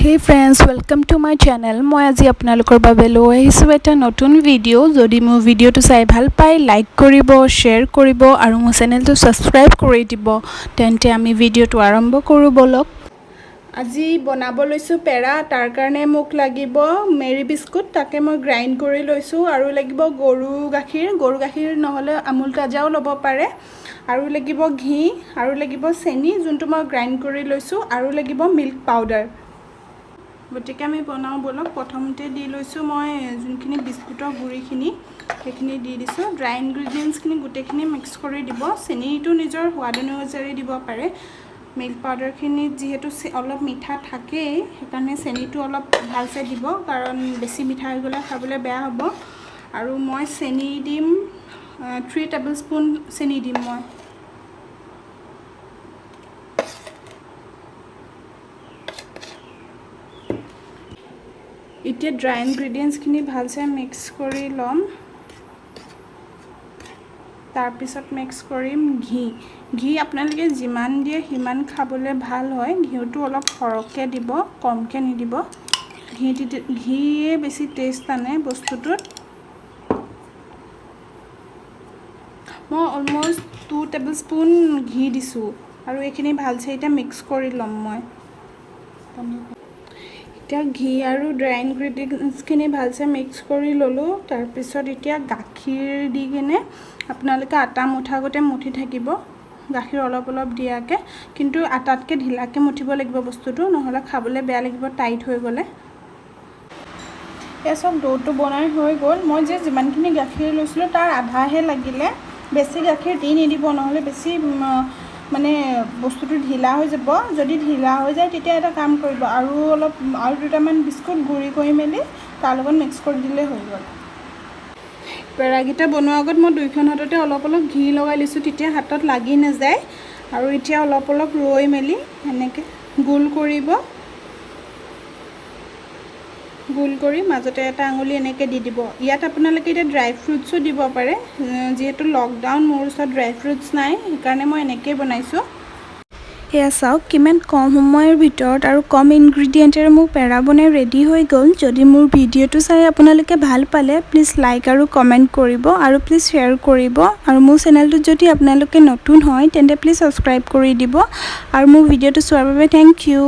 Hey friends, welcome to my channel. মই আজি আপোনালোকৰ বাবে লৈ আহিছোঁ এটা নতুন ভিডিও। যদি মোৰ ভিডিওটো চাই ভাল পায় লাইক কৰিব, শেয়াৰ কৰিব আৰু মোৰ চেনেলটো সাবস্ক্ৰাইব কৰি দিব। তেন্তে আমি ভিডিওটো আৰম্ভ কৰোঁ বলক। আজি বনাব লৈছোঁ পেৰা। তাৰ কাৰণে মোক লাগিব মেৰি বিস্কুট, তাকে মই গ্ৰাইণ্ড কৰি লৈছোঁ আৰু লাগিব গৰু গাখীৰ নহলে আমুল তাজাও ল'ব পাৰে। আৰু লাগিব ঘি আৰু লাগিব চেনি যোনটো মই গ্ৰাইণ্ড কৰি লৈছোঁ আৰু লাগিব মিল্ক পাউডাৰ। গতিকে আমি বনাওঁ বলক। প্ৰথমতে দি লৈছোঁ মই যোনখিনি বিস্কুটৰ গুড়িখিনি সেইখিনি দি দিছোঁ। ড্ৰাই ইনগ্ৰিডিয়েণ্টছখিনি গোটেইখিনি মিক্স কৰি দিব। চেনিটো নিজৰ সোৱাদ অনুযায়ী দিব পাৰে। মিল্ক পাউডাৰখিনি যিহেতু অলপ মিঠা থাকেই সেইকাৰণে চেনিটো অলপ ভালছে দিব, কাৰণ বেছি মিঠা হৈ গ'লে খাবলৈ বেয়া হ'ব। আৰু মই চেনি দিম 3 টেবুলস্পুন চেনি দিম মই। এতিয়া ড্ৰাই ইনগ্ৰিডিয়েণ্টছখিনি ভালছে মিক্স কৰি ল'ম। তাৰপিছত মিক্স কৰিম ঘি আপোনালোকে যিমান দিয়ে সিমান খাবলৈ ভাল হয়। ঘিউটো অলপ সৰহকৈ দিব, কমকৈ নিদিব। ঘিয়ে বেছি টেষ্ট আনে বস্তুটোত। মই অলমষ্ট 2 টেবুলস্পুন ঘি দিছোঁ আৰু এইখিনি ভালছে এতিয়া মিক্স কৰি ল'ম মই। এতিয়া ঘি আৰু ড্ৰাই ইনগ্ৰিডিয়েণ্টছখিনি ভালছে মিক্স কৰি ল'লোঁ। তাৰপিছত এতিয়া গাখীৰ দি কিনে আপোনালোকে আটা মুঠাগতে মুঠি থাকিব, গাখীৰ অলপ অলপ দিয়াকৈ। কিন্তু আটাতকৈ ঢিলাকৈ মুঠিব লাগিব বস্তুটো, নহ'লে খাবলৈ বেয়া লাগিব টাইট হৈ গ'লে। এয়া চব ডোটো বনাই হৈ গ'ল। মই যিমানখিনি গাখীৰ লৈছিলোঁ তাৰ আধাহে লাগিলে। বেছি গাখীৰ দি নিদিব, নহ'লে বেছি মানে বস্তুটো ঢিলা হৈ যাব। যদি ঢিলা হৈ যায় তেতিয়া এটা কাম কৰিব, আৰু দুটামান বিস্কুট গুড়ি কৰি মেলি তাৰ লগত মিক্স কৰি দিলে হৈ গ'ল। পেৰাকেইটা বনোৱাৰ আগত মই দুইখন হাততে অলপ অলপ ঘি লগাই লৈছোঁ, তেতিয়া হাতত লাগি নাযায়। আৰু এতিয়া অলপ অলপ ৰৈ মেলি এনেকৈ গোল কৰিব। গোল কৰি মাজতে এটা আঙুলি এনেকৈ দি দিব। ইয়াত আপোনালোকে এতিয়া ড্ৰাই ফ্ৰুটছো দিব পাৰে। যিহেতু লকডাউন, মোৰ ওচৰত ড্ৰাই ফ্ৰুটছ নাই, সেইকাৰণে মই এনেকৈ বনাইছোঁ। এয়া চাওক কিমান কম সময়ৰ ভিতৰত আৰু কম ইনগ্ৰিডিয়েণ্টেৰে মোৰ পেৰা বনাই ৰেডি হৈ গ'ল। যদি মোৰ ভিডিঅ'টো চাই আপোনালোকে ভাল পালে প্লিজ লাইক আৰু কমেণ্ট কৰিব আৰু প্লিজ শ্বেয়াৰ কৰিব। আৰু মোৰ চেনেলটোত যদি আপোনালোকে নতুন হয় তেন্তে প্লিজ ছাবস্ক্ৰাইব কৰি দিব। আৰু মোৰ ভিডিঅ'টো চোৱাৰ বাবে থেংক ইউ।